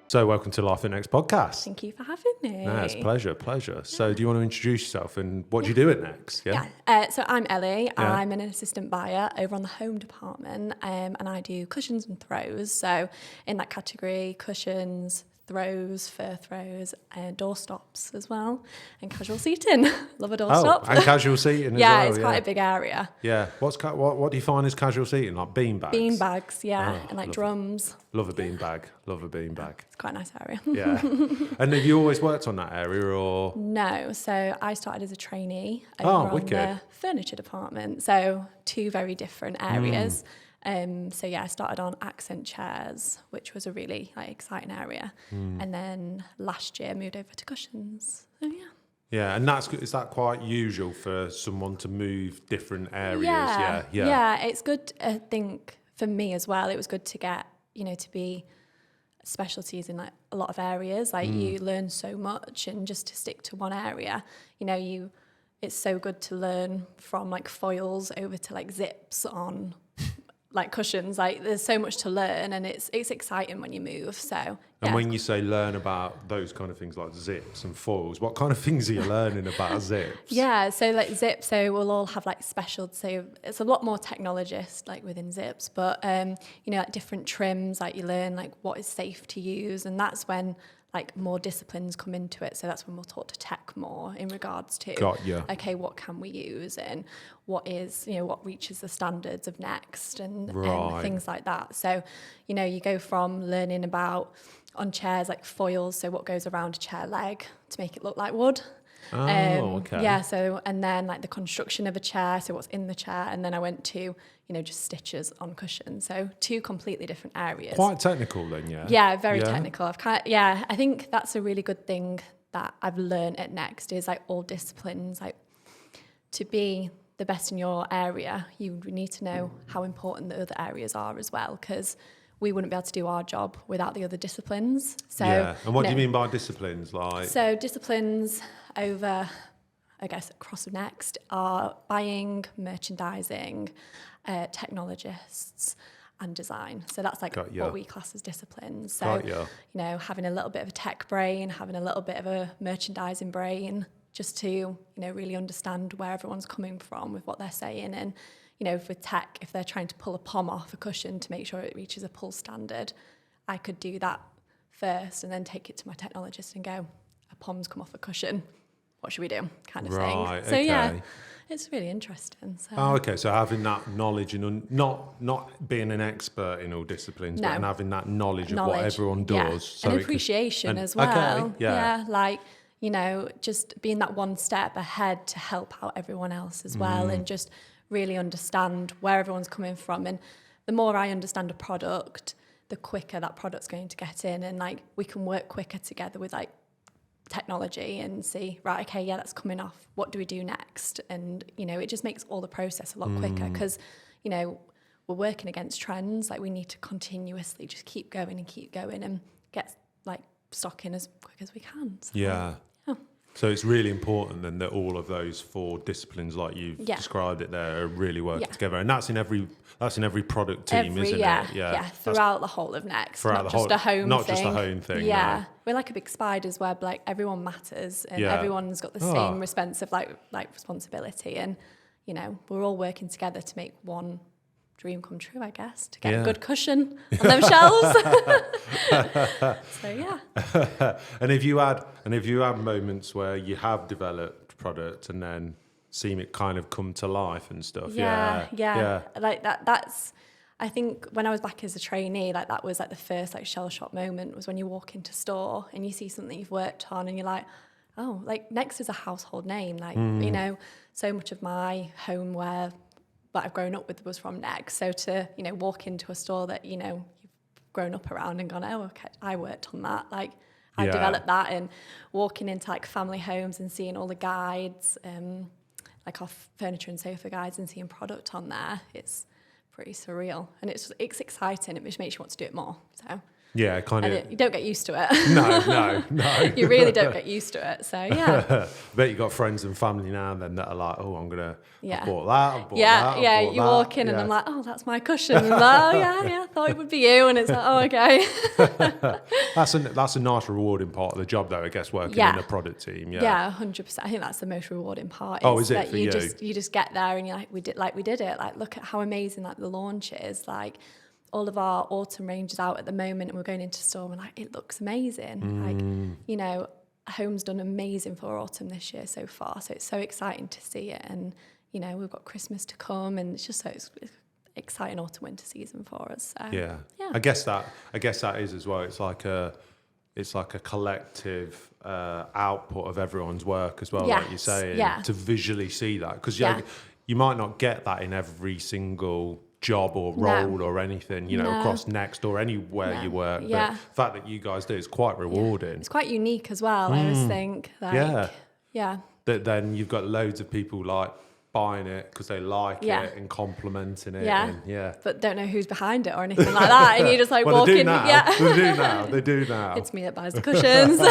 So welcome to Life at Next podcast. Thank you for having me. No, it's pleasure. So do you want to introduce yourself and what do you do at Next? So I'm Ellie. Yeah. I'm an assistant buyer over on the home department, and I do cushions and throws. So in that category, cushions, throws, fur throws, door stops as well, and casual seating. Love a door stop. And casual seating as well. Yeah, it's quite a big area. Yeah. What do you find as casual seating? Like bean bags? Bean bags, yeah, and like drums. Love a bean bag. It's quite a nice area. Yeah. And have you always worked on that area or? No, so I started as a trainee over on the furniture department. So two very different areas. I started on accent chairs, which was a really exciting area. And then last year moved over to cushions. So yeah. Yeah, and is that quite usual for someone to move different areas? Yeah, it's good, I think, for me as well. It was good to get, to be specialties in a lot of areas. You learn so much, and just to stick to one area, it's so good to learn from foils over to zips on cushions. There's so much to learn, and it's exciting when you move. So and when you say learn about those kind of things like zips and foils, what kind of things are you learning about zips? Yeah, so zips, so we'll all have special, so it's a lot more technologist within zips, but different trims, you learn what is safe to use, and that's when more disciplines come into it. So that's when we'll talk to tech more in regards to, okay, what can we use, and what is, what reaches the standards of Next, and things like that. So, you go from learning about on chairs foils, so what goes around a chair leg to make it look like wood. Okay. Yeah, so, and then the construction of a chair, so what's in the chair, and then I went to, just stitches on cushions. So two completely different areas. Quite technical then, yeah? Yeah, very technical. I think that's a really good thing that I've learned at Next is all disciplines, to be the best in your area, you need to know how important the other areas are as well, because we wouldn't be able to do our job without the other disciplines. So, and what do you mean by disciplines? So disciplines over, I guess, across the Next are buying, merchandising, technologists, and design. So that's what we class as disciplines. So, having a little bit of a tech brain, having a little bit of a merchandising brain, just to, really understand where everyone's coming from with what they're saying. And, with tech, if they're trying to pull a pom off a cushion to make sure it reaches a pull standard, I could do that first and then take it to my technologist and go, a pom's come off a cushion. What should we do? Kind of thing. So, yeah, it's really interesting. So. So having that knowledge and not being an expert in all disciplines, but having that knowledge of what everyone does. Yeah. So and appreciation as well. Just being that one step ahead to help out everyone else as well, and just really understand where everyone's coming from. And the more I understand a product, the quicker that product's going to get in, and we can work quicker together with technology and see, right, okay, yeah, that's coming off. What do we do next? And, it just makes all the process a lot quicker, because, we're working against trends. We need to continuously just keep going and get stock in as quick as we can. So, So it's really important then that all of those four disciplines, like you've described it there, are really working together, and that's in every product team, isn't it? Yeah, throughout the whole of Next, not just a home thing. Yeah, no. We're like a big spider's web. Everyone matters, and everyone's got the same responsibility, and we're all working together to make one dream come true, I guess, to get a good cushion on them shelves. So yeah. And if you had moments where you have developed product and then seen it kind of come to life and stuff. Yeah. Like that's, I think when I was back as a trainee, that was the first shell shock moment, was when you walk into store and you see something you've worked on and you're like, oh, Next is a household name. So much of my homeware that I've grown up with was from Next. So to, walk into a store that, you've grown up around and gone, oh, okay, I worked on that. I developed that, and walking into family homes and seeing all the guides, our furniture and sofa guides, and seeing product on there, it's pretty surreal. And it's exciting. It just makes you want to do it more. So Yeah, kind of. You don't get used to it. No. You really don't get used to it. So, yeah. I bet you got friends and family now and then that are like, oh, I bought that, I bought Yeah, that. you walk in and I'm like, oh, that's my cushion. And I'm like, oh, yeah, I thought it would be you. And it's like, oh, okay. That's a nice rewarding part of the job, though, I guess, working in a product team. Yeah, 100%. I think that's the most rewarding part. Is it that for you? you? You just get there and you're like, we did it. Like, look at how amazing like the launch is. Like, all of our autumn range is out at the moment and we're going into store and we're like, it looks amazing. Like, you know, Home's done amazing for autumn this year so far. So it's so exciting to see it. And, you know, we've got Christmas to come and it's just so exciting autumn winter season for us. So, yeah. I guess that is as well. It's like a collective output of everyone's work as well, like you say, to visually see that. Because you might not get that in every single job or role or anything, you know, across Next or anywhere you work. But the fact that you guys do is quite rewarding. It's quite unique as well, I always think. Like, That then you've got loads of people like buying it because they like it and complimenting it. And, but don't know who's behind it or anything like that. And you just like walk in. They do now. It's me that buys the cushions.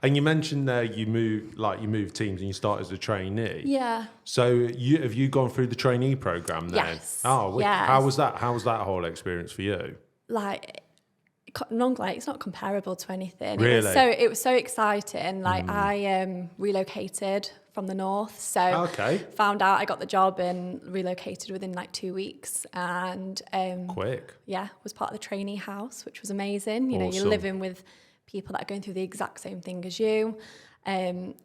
And you mentioned there you moved teams and you started as a trainee. Yeah. So have you gone through the trainee program then? Yes. Oh, how was that? How was that whole experience for you? Like it's not comparable to anything. Really? It was so exciting. Like I relocated from the north, so found out I got the job and relocated within like 2 weeks, and quick. Yeah, was part of the trainee house, which was amazing. You know, you're living with people that are going through the exact same thing as you, and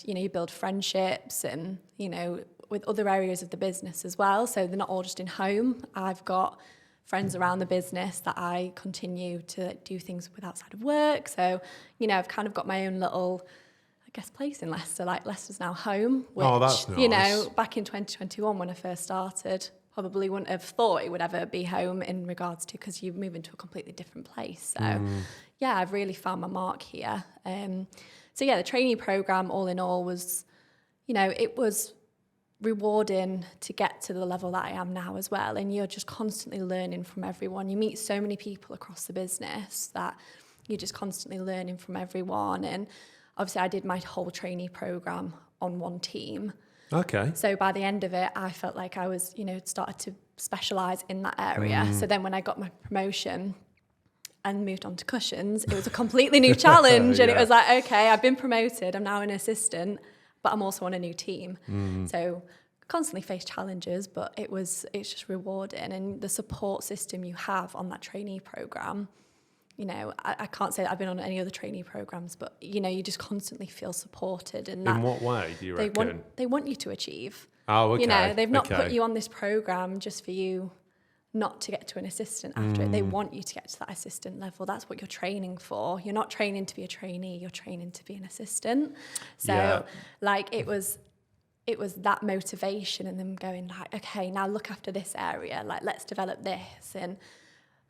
you know, you build friendships and, you know, with other areas of the business as well. So they're not all just in home. I've got friends around the business that I continue to do things with outside of work. So, you know, I've kind of got my own little, I guess, place in Leicester. Like Leicester's now home, which, that's nice. You know, back in 2021 when I first started, probably wouldn't have thought it would ever be home in regards to, because you move into a completely different place. So yeah, I've really found my mark here. So yeah, the trainee program all in all was, you know, it was rewarding to get to the level that I am now as well. And you're just constantly learning from everyone. You meet so many people across the business that you're just constantly learning from everyone. And obviously I did my whole trainee program on one team. Okay. So by the end of it, I felt like I was, you know, started to specialise in that area. So then when I got my promotion and moved on to cushions, it was a completely new challenge. And it was like, okay, I've been promoted. I'm now an assistant, but I'm also on a new team. So constantly face challenges, but it's just rewarding. And the support system you have on that trainee program, you know, I can't say that I've been on any other trainee programs, but, you know, you just constantly feel supported. And in what way do you reckon? They want you to achieve. Oh, okay. You know, they've not put you on this program just for you not to get to an assistant after it. They want you to get to that assistant level. That's what you're training for. You're not training to be a trainee, you're training to be an assistant. So like it was that motivation and them going like, okay, now look after this area, like let's develop this, and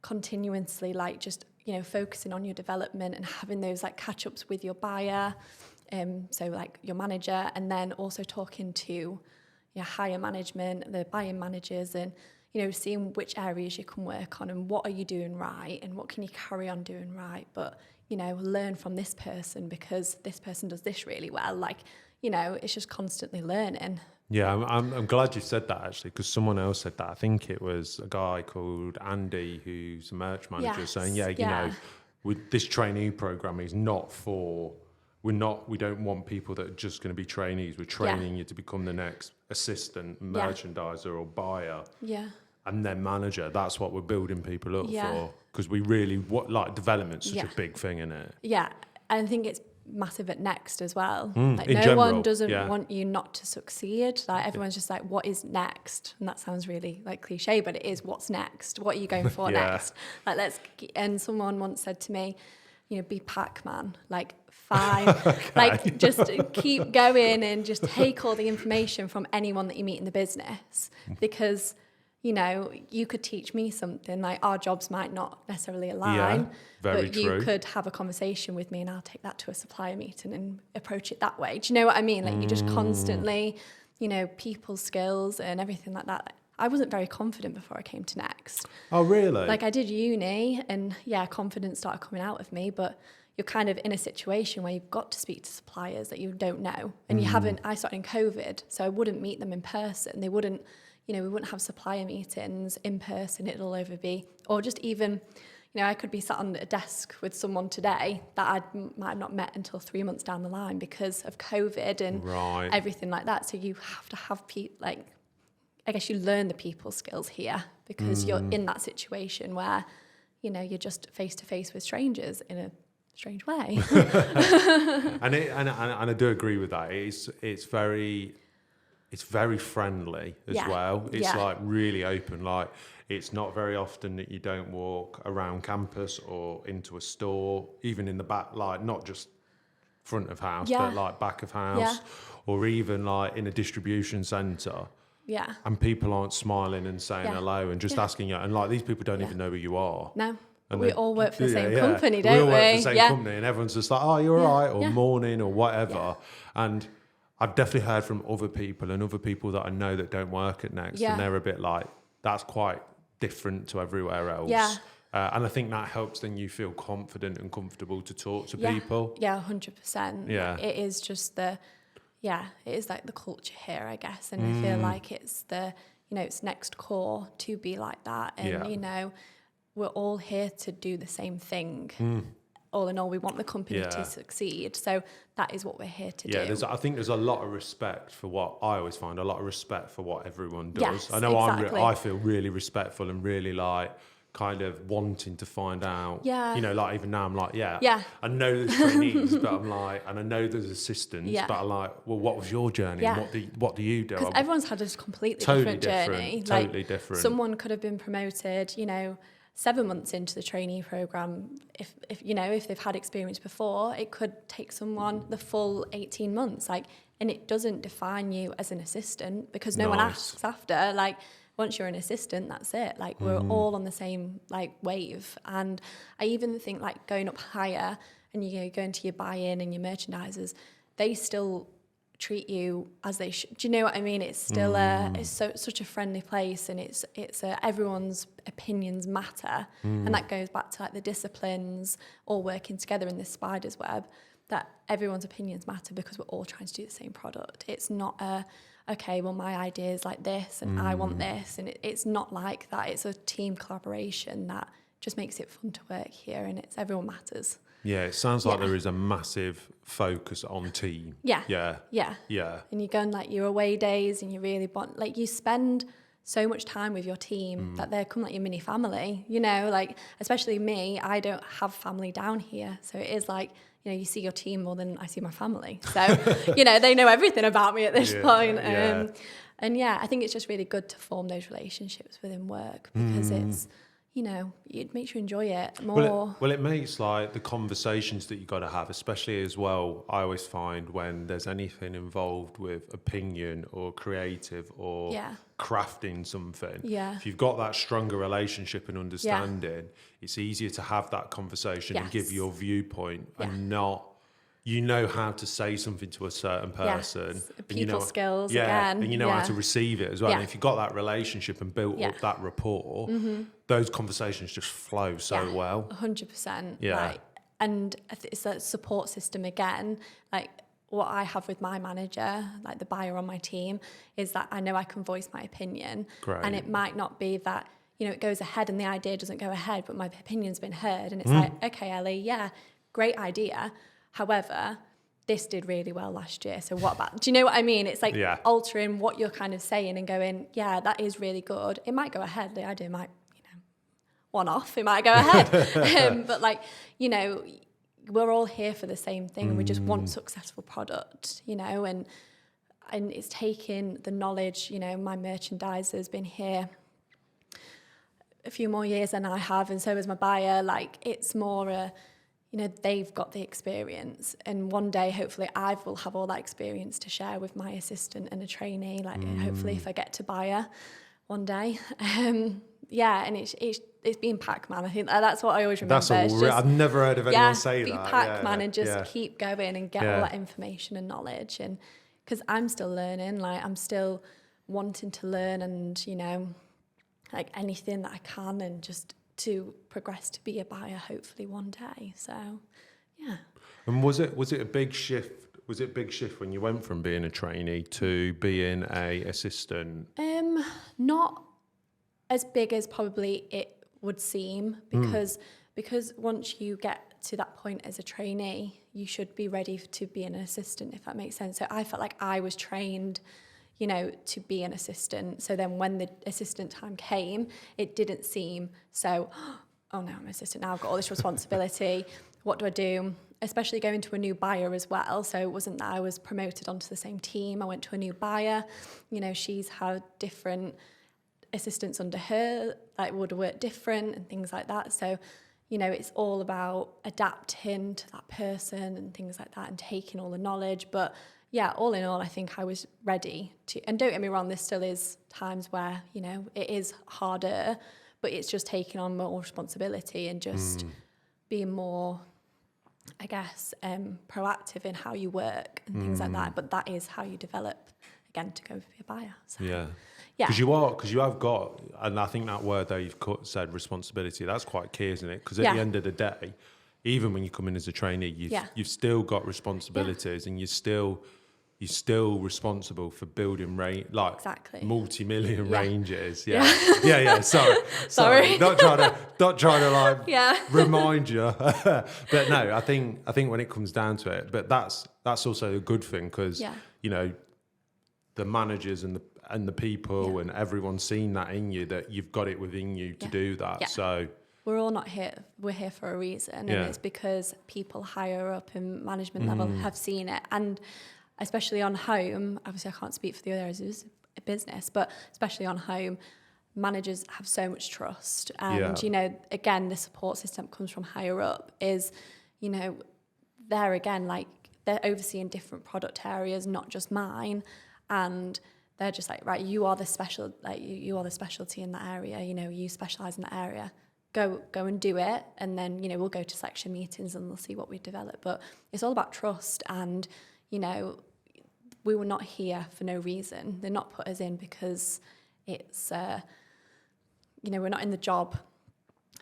continuously like just, you know, focusing on your development and having those like catch-ups with your buyer, so like your manager, and then also talking to your higher management, the buying managers, and, you know, seeing which areas you can work on and what are you doing right and what can you carry on doing right. But, you know, learn from this person because this person does this really well. Like, you know, it's just constantly learning. Yeah, I'm glad you said that actually, because someone else said that. I think it was a guy called Andy, who's a merch manager, saying, you know, with this trainee program is not for, we don't want people that are just going to be trainees. We're training you to become the next assistant, merchandiser or buyer. Yeah. And then manager. That's what we're building people up for, because we really, development's such a big thing, isn't it? Yeah, I think it's massive at Next as well. Like no general, one doesn't want you not to succeed. Like everyone's just like, what is next? And that sounds really like cliche, but it is what's next. What are you going for next? Like and someone once said to me, you know, be Pac-Man, like fine, like just keep going and just take all the information from anyone that you meet in the business, because, you know, you could teach me something, like our jobs might not necessarily align, but true. You could have a conversation with me and I'll take that to a supplier meeting and approach it that way. Do you know what I mean? Like you just constantly, you know, people skills and everything like that I wasn't very confident before I came to Next. Oh, really? Like I did uni and confidence started coming out of me, but you're kind of in a situation where you've got to speak to suppliers that you don't know. And you haven't, I started in COVID, so I wouldn't meet them in person. They wouldn't, we wouldn't have supplier meetings in person. It'll over be, or just even, I could be sat on a desk with someone today that I might have not met until 3 months down the line because of COVID and everything like that. So you have to have I guess you learn the people skills here because you're in that situation where, you're just face to face with strangers in a strange way. and I do agree with that. It's very friendly as well. It's like really open. Like it's not very often that you don't walk around campus or into a store, even in the back, like not just front of house, but like back of house, or even like in a distribution centre. Yeah. And people aren't smiling and saying hello and just asking you. And like these people don't even know who you are. No. And we all work for the same company, don't we? We all work for the same company, and everyone's just like, oh, you're all right, or morning, or whatever. Yeah. And I've definitely heard from other people and other people that I know that don't work at Next, and they're a bit like, that's quite different to everywhere else. Yeah. And I think that helps then you feel confident and comfortable to talk to people. Yeah, 100%. Yeah. It is just it is like the culture here, I guess. And I feel like it's it's Next core to be like that. And, we're all here to do the same thing. All in all, we want the company to succeed. So that is what we're here to do. Yeah, I think there's a lot of respect for what I always find, a lot of respect for what everyone does. Yes, I know exactly. I feel really respectful and really like kind of wanting to find out. Yeah. Like even now I'm like, I know there's trainees, but I'm like, and I know there's assistants, but I'm like, well, what was your journey? Yeah. What do you do? Because everyone's had a completely different journey. Totally different. Someone could have been promoted, 7 months into the trainee program. If they've had experience before, it could take someone the full 18 months. And it doesn't define you as an assistant because no one asks after. Once you're an assistant, that's it. We're all on the same wave. And I even think going up higher and you go into your buy-in and your merchandisers, they still treat you as they should. Do you know what I mean? It's still it's such a friendly place, and it's everyone's opinions matter, and that goes back to the disciplines all working together in this spider's web. That everyone's opinions matter because we're all trying to do the same product. It's not okay, well my idea is like this and I want this, and it's not like that. It's a team collaboration that just makes it fun to work here, and everyone matters. Yeah, it sounds like there is a massive focus on team. Yeah. And you go on your away days, and you really you spend so much time with your team that they're come your mini family. Especially me, I don't have family down here, so it is you see your team more than I see my family. So they know everything about me at this point. And I think it's just really good to form those relationships within work because it's. It makes you enjoy it more. Well, it makes the conversations that you got to have, especially as well, I always find when there's anything involved with opinion or creative or crafting something. Yeah. If you've got that stronger relationship and understanding, it's easier to have that conversation and give your viewpoint and not... You know how to say something to a certain person. People skills again. And you know how to receive it as well. And if you've got that relationship and built up that rapport, those conversations just flow so well. 100%. Yeah. And it's that support system again. What I have with my manager, the buyer on my team, is that I know I can voice my opinion. Great. And it might not be that, it goes ahead and the idea doesn't go ahead, but my opinion's been heard. And it's okay, Ellie, great idea. However, this did really well last year. So what about, do you know what I mean? It's altering what you're kind of saying and going, that is really good. It might go ahead. The idea might, one off, it might go ahead. But we're all here for the same thing. And we just want successful product, and it's taking the knowledge, my merchandiser's been here a few more years than I have. And so has my buyer. It's more they've got the experience, and one day hopefully I will have all that experience to share with my assistant and a trainee. Hopefully if I get to buyer one day, and it's being Pac-Man. I think that's what I always remember. That's all. I've never heard of anyone say that. Be Pac-Man and just keep going and get all that information and knowledge, and because I'm still learning, I'm still wanting to learn and, you know, like anything that I can, and just to progress to be a buyer hopefully one day. So yeah. And was it a big shift? Was it a big shift when you went from being a trainee to being a assistant? Not as big as probably it would seem, because once you get to that point as a trainee, you should be ready to be an assistant, if that makes sense. So I felt like I was trained, you know, to be an assistant. So then when the assistant time came, it didn't seem so, oh no, I'm an assistant now, I've got all this responsibility. What do I do? Especially going to a new buyer as well. So it wasn't that I was promoted onto the same team. I went to a new buyer. You know, she's had different assistants under her, like would work different and things like that. So, you know, it's all about adapting to that person and things like that and taking all the knowledge. But yeah, all in all, I think I was ready to, and don't get me wrong, there still is times where, you know, it is harder, but it's just taking on more responsibility and just being more, I guess, proactive in how you work and things like that. But that is how you develop, again, to go be a buyer. So, yeah. Because you have got, and I think that word there you've said, responsibility, that's quite key, isn't it? Because at the end of the day, even when you come in as a trainee, you've still got responsibilities, and you're still responsible for building multi-million ranges. Yeah. Sorry. Not trying to like remind you. But no, I think when it comes down to it, but that's also a good thing, because you know, the managers and the people and everyone's seen that in you, that you've got it within you to do that. Yeah. So we're all not here. We're here for a reason, and it's because people higher up in management level have seen it. And especially on home, obviously I can't speak for the other areas of business, but especially on home, managers have so much trust. And, you know, again, the support system comes from higher up is, you know, they're again, like, they're overseeing different product areas, not just mine. And they're just like, right, you are the you are the specialty in that area. You know, you specialize in that area. Go and do it. And then, you know, we'll go to section meetings and we'll see what we develop. But it's all about trust. And, you know, we were not here for no reason. They're not put us in because it's, you know, we're not in the job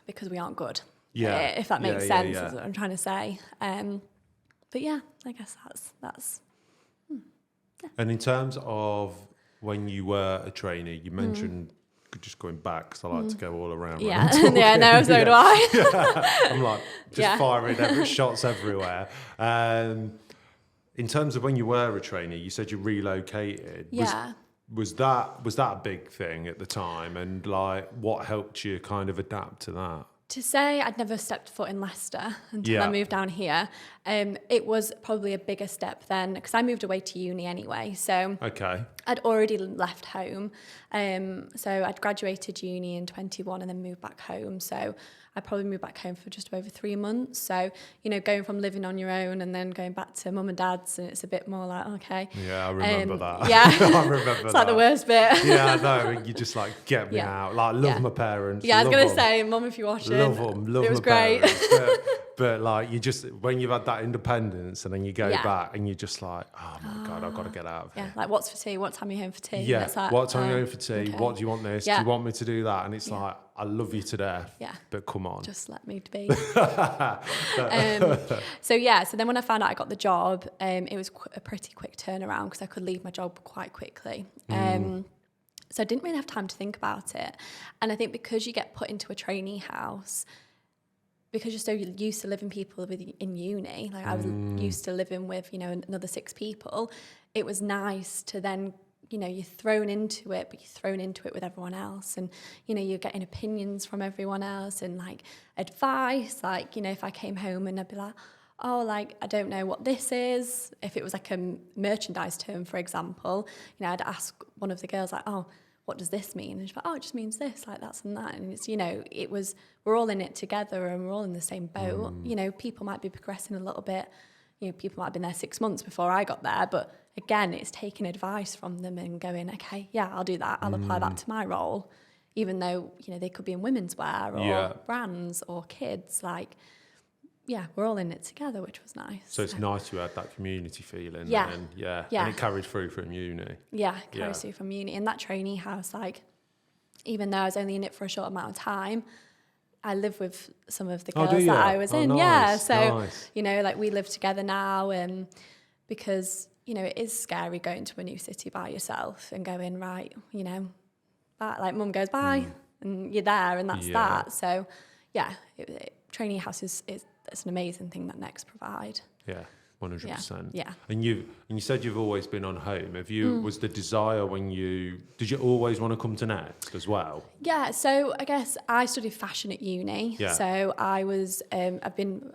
because we aren't good. If that makes sense, is what I'm trying to say. But yeah, I guess that's. And in terms of when you were a trainee, you mentioned, just going back, because I like to go all around. Yeah, so do I. I'm like, just firing shots everywhere. In terms of when you were a trainee, you said you relocated. Was that a big thing at the time? And like, what helped you kind of adapt to that? To say I'd never stepped foot in Leicester until I moved down here, it was probably a bigger step then, because I moved away to uni anyway. So I'd already left home. So I'd graduated uni in 21 and then moved back home. So I probably moved back home for just over 3 months. So, you know, going from living on your own and then going back to mum and dad's, and it's a bit more like, okay. Yeah, I remember that. Yeah. I remember it's like the worst bit. Yeah, I know. You just like, get me out. Like, love my parents. Yeah, I was going to say, mum, if you're watching. Love them. Love it was my great. Parents. But like, you just, when you've had that independence and then you go back and you're just like, oh my God, I've got to get out of here. Yeah, like, what's for tea? What time are you home for tea? Yeah, like, what time are you home for tea? Okay. What do you want this? Do you want me to do that? And it's like, I love you to death, but come on. Just let me be. So then when I found out I got the job, it was a pretty quick turnaround because I could leave my job quite quickly. So I didn't really have time to think about it. And I think because you get put into a trainee house, because you're so used to living people in uni, like I was used to living with, you know, another 6 people, it was nice to then, you know, you're thrown into it, but you're thrown into it with everyone else. And, you know, you're getting opinions from everyone else and like advice. Like, you know, if I came home and I'd be like, oh, like, I don't know what this is. If it was like a merchandise term, for example, you know, I'd ask one of the girls like, oh, what does this mean? And she's like, oh, it just means this, like that's and that. And it's, you know, we're all in it together and we're all in the same boat. You know, people might be progressing a little bit. You know, people might have been there 6 months before I got there, but again, it's taking advice from them and going, okay, yeah, I'll do that. I'll apply that to my role, even though, you know, they could be in women's wear or brands or kids. Like, we're all in it together, which was nice. So it's nice you had that community feeling. Yeah. And and it carried through from uni. Yeah, carries through from uni. In that trainee house, like, even though I was only in it for a short amount of time, I live with some of the girls that I was in. Nice, yeah, so, nice. you know, like, we live together now, and because, you know, it is scary going to a new city by yourself and going, right, you know, like, mum goes, bye, and you're there, and that's that. So, yeah, trainee house it's an amazing thing that Next provide. Yeah, 100%. Yeah. And you said you've always been on home. Have you? Was the desire did you always want to come to Next as well? Yeah, so I guess I studied fashion at uni. Yeah. So I was,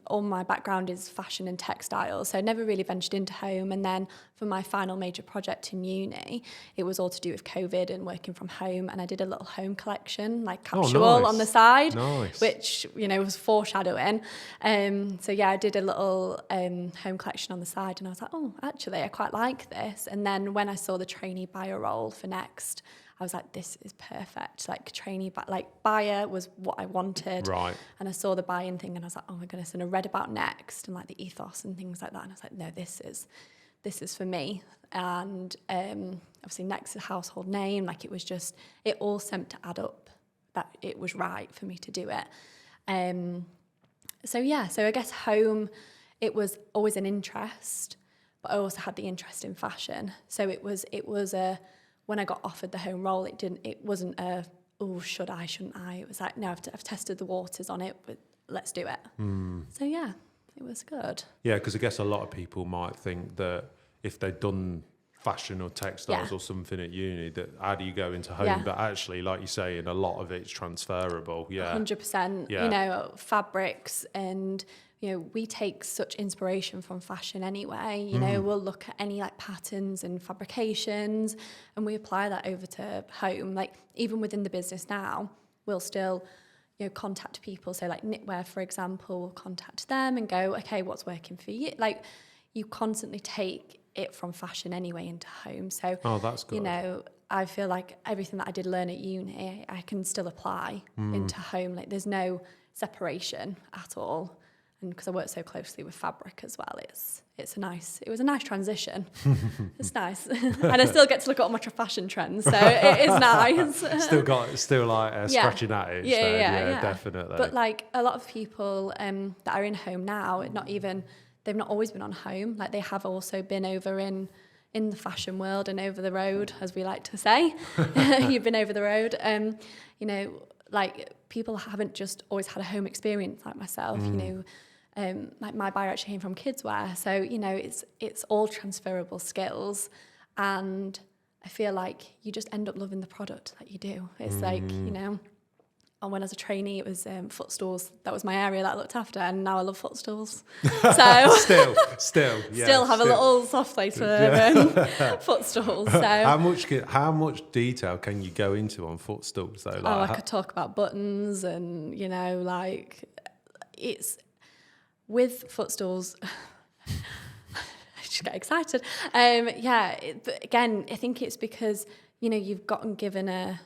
all my background is fashion and textiles. So I never really ventured into home. And then for my final major project in uni, it was all to do with COVID and working from home. And I did a little home collection, like capsule on the side, which, you know, was foreshadowing. So yeah, I did a little home collection on the side, and I was like, oh, actually, I quite like this. And then when I saw the trainee buyer role for Next, I was like, this is perfect. Like, buyer was what I wanted. Right. And I saw the buy-in thing, and I was like, oh my goodness. And I read about Next and like the ethos and things like that. And I was like, no, this is for me. And obviously Next is a household name. Like, it all seemed to add up that it was right for me to do it. So I guess home, it was always an interest, but I also had the interest in fashion. So it was when I got offered the home role, it wasn't should I, shouldn't I? It was like, no, I've tested the waters on it, but let's do it. So yeah, it was good. Yeah, because I guess a lot of people might think that if they'd done fashion or textiles or something at uni, that how do you go into home? Yeah. But actually, like you say, and a lot of it's transferable. Yeah, 100%. Yeah. You know, fabrics, and you know, we take such inspiration from fashion anyway. You know, we'll look at any like patterns and fabrications, and we apply that over to home. Like, even within the business now, we'll still, you know, contact people. So like knitwear, for example, we'll contact them and go, okay, what's working for you? Like, you constantly take it from fashion anyway into home. So, that's good. You know, I feel like everything that I did learn at uni, I can still apply into home. Like, there's no separation at all. And because I work so closely with fabric as well, it was a nice transition. It's nice. And I still get to look at all my fashion trends, so it is nice. still scratching at it. Yeah, definitely. But like, a lot of people that are in home now, they've not always been on home. Like, they have also been over in the fashion world and over the road, as we like to say. You've been over the road. You know, like, people haven't just always had a home experience like myself. You know, like, my buyer actually came from kids wear, so you know, it's all transferable skills, and I feel like you just end up loving the product that you do. It's like, you know. And when I was a trainee, it was footstools. That was my area that I looked after, and now I love footstools. So still have a little soft place for footstools. So how much detail can you go into on footstools though? Like, I could talk about buttons, and you know, like, it's with footstools. I just get excited. But again, I think it's because, you know, you've gotten given an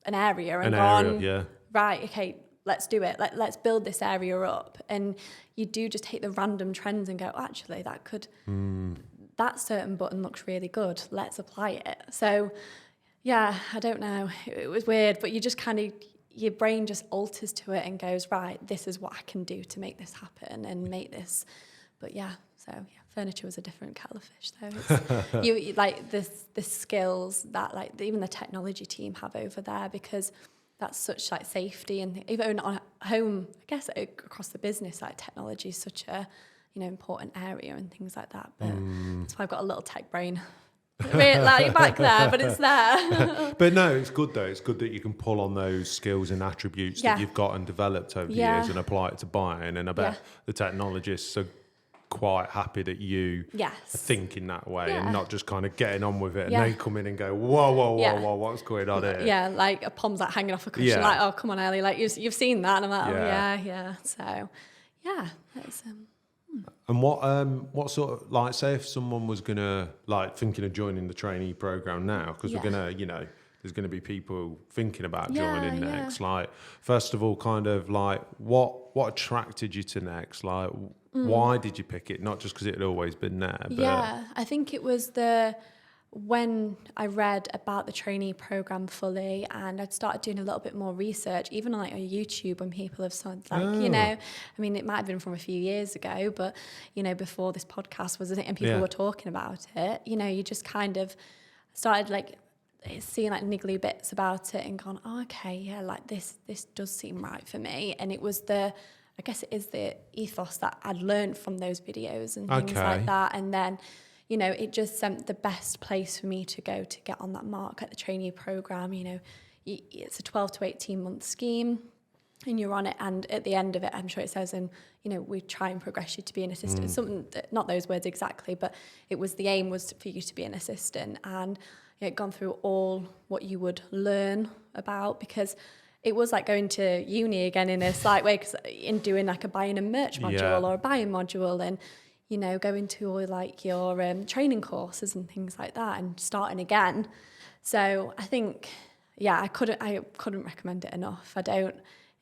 area and gone, right, okay, let's do it. Let's build this area up. And you do just take the random trends and go, actually, that certain button looks really good. Let's apply it. So, yeah, I don't know. It was weird, but you just kind of, your brain just alters to it and goes, right, this is what I can do to make this happen and make this. But furniture was a different kettle of fish though. It's, you like the skills that like even the technology team have over there, because that's such like safety, and even on home, I guess across the business, like technology is such a, you know, important area and things like that. But that's why I've got a little tech brain. Like back there, but it's there. But no, it's good though. It's good that you can pull on those skills and attributes that you've got and developed over the years and apply it to buying. And I bet the technologists are quite happy that you are thinking that way and not just kind of getting on with it. And they come in and go, whoa, what's going on here? Yeah, like a pom's like hanging off a cushion. Like, oh, come on, Ellie, like you've seen that. And I'm like, So, yeah, that's And what sort of, like, say if someone was gonna like thinking of joining the trainee program now, because we're gonna, you know, there's gonna be people thinking about joining next. Like, first of all, kind of like what what attracted you to Next? Like, why did you pick it? Not just because it had always been there. But yeah, I think it was when I read about the trainee program fully, and I'd started doing a little bit more research, even on YouTube, when people have said, I mean, it might have been from a few years ago, but, before this podcast was, and people were talking about it, you just kind of started seeing niggly bits about it and gone, oh, okay, yeah, this does seem right for me. And it was I guess it is the ethos that I'd learned from those videos and things like that. And then, it just seemed the best place for me to go to get on that mark at the trainee program. It's a 12 to 18 month scheme and you're on it. And at the end of it, I'm sure it says, we try and progress you to be an assistant. Something that, not those words exactly, but the aim was for you to be an assistant. And gone through all what you would learn about, because it was like going to uni again in a slight way, because in doing a buying and merch module or a buying module, and going to all your training courses and things like that, and starting again. So I think, I couldn't recommend it enough.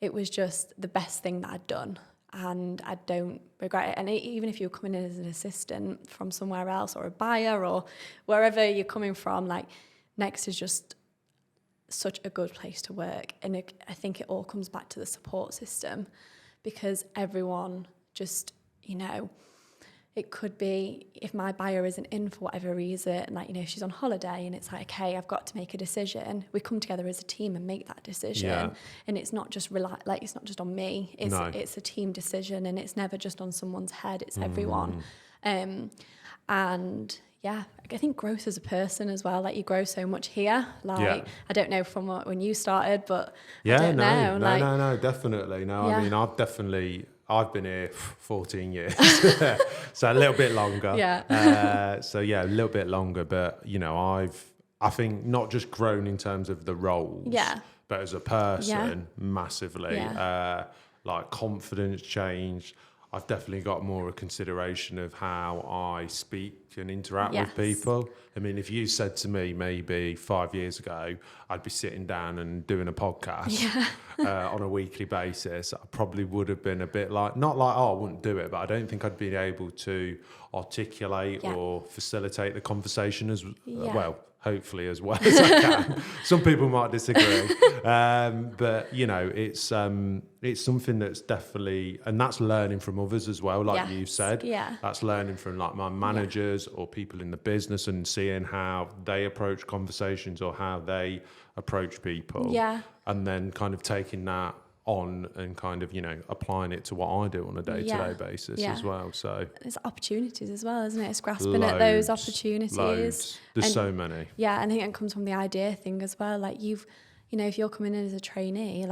It was just the best thing that I'd done, and I don't regret it. And even if you're coming in as an assistant from somewhere else, or a buyer, or wherever you're coming from, Next is just such a good place to work. And I think it all comes back to the support system, because everyone just, it could be if my buyer isn't in for whatever reason, if she's on holiday and it's okay, I've got to make a decision. We come together as a team and make that decision. And it's not just it's not just on me. It's a team decision, and it's never just on someone's head. It's everyone. And I think growth as a person as well. You grow so much here. I don't know from when you started, but I don't know. No, definitely. No, I mean, I've been here 14 years, so a little bit longer. A little bit longer, but I think not just grown in terms of the roles, but as a person, massively. Confidence changed. I've definitely got more a consideration of how I speak and interact with people. I mean, if you said to me maybe 5 years ago, I'd be sitting down and doing a podcast on a weekly basis, I probably would have been a bit I wouldn't do it, but I don't think I'd be able to articulate or facilitate the conversation as well. Hopefully as well as I can. Some people might disagree, but it's something that's definitely, and that's learning from others as well, you said. That's learning from my managers or people in the business, and seeing how they approach conversations or how they approach people, and then kind of taking that on and kind of applying it to what I do on a day-to-day basis as well. So it's opportunities as well, isn't it? It's grasping at those opportunities. There's so many. Yeah, and I think it comes from the idea thing as well. If you're coming in as a trainee,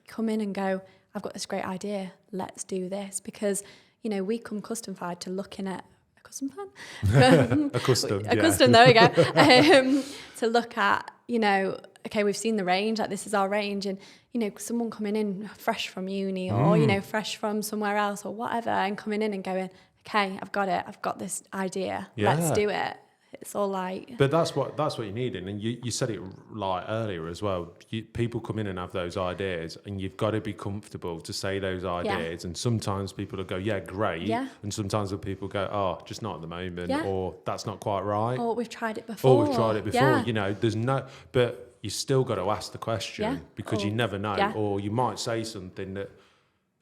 come in and go, I've got this great idea, let's do this. Because we come custom-fied to looking at a custom plan. a custom, there we go. To look at, okay, we've seen the range, this is our range, and someone coming in fresh from uni or fresh from somewhere else or whatever, and coming in and going, okay, I've got this idea, let's do it. It's all but that's what you need. And you said it earlier as well. People come in and have those ideas, and you've got to be comfortable to say those ideas. And sometimes people will go, yeah, great. And sometimes people go, oh, just not at the moment, or that's not quite right. Or we've tried it before. There's but you still got to ask the question, because you never know. Or you might say something that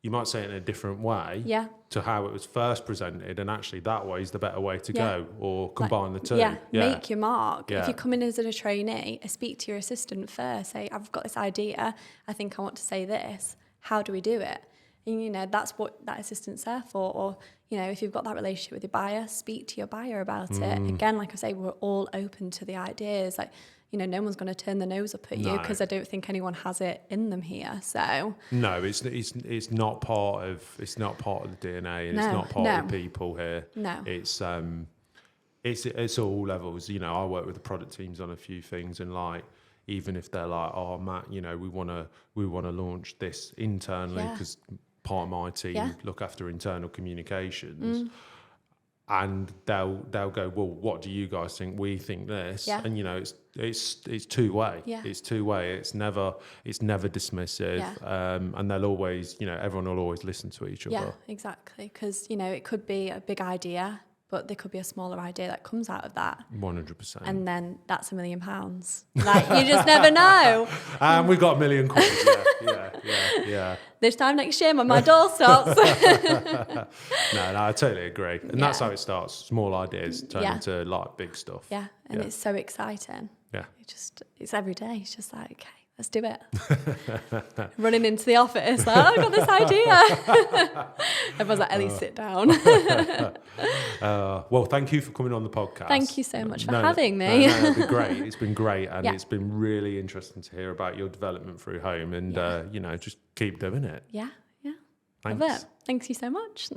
you might say it in a different way to how it was first presented, and actually that way is the better way to go, or combine the two. Make your mark. If you come in as a trainee, speak to your assistant first. Say, I've got this idea, I think I want to say this. How do we do it? And that's what that assistant's there for. Or if you've got that relationship with your buyer, speak to your buyer about it. Again, like I say, we're all open to the ideas. No one's going to turn their nose up at you, because I don't think anyone has it in them here. So no, it's not part of the DNA, and it's not part of the people here. No, it's all levels. I work with the product teams on a few things, and even if they're oh Matt, we want to launch this internally, because part of my team look after internal communications. and they'll go, well, what do you guys think? We think this, and you know, it's two way. It's two way. It's never dismissive, and they'll always, you know, everyone will always listen to each other. Yeah, exactly. Because you know, it could be a big idea, but there could be a smaller idea that comes out of that. 100%. And then that's £1 million. Like, you just never know. And we got £1 million. Yeah. This time next year when my door stops. No, I totally agree. And that's how it starts. Small ideas turn into like big stuff. Yeah, and it's so exciting. Yeah. It's every day. It's just like, okay, let's do it. Running into the office, like, oh, I've got this idea. Everyone's like, Ellie, sit down. Well, thank you for coming on the podcast. Thank you so much for having me. It's been great. It's been great. And it's been really interesting to hear about your development through home. And, you know, just keep doing it. Yeah. Thanks. Love it. Thanks you so much.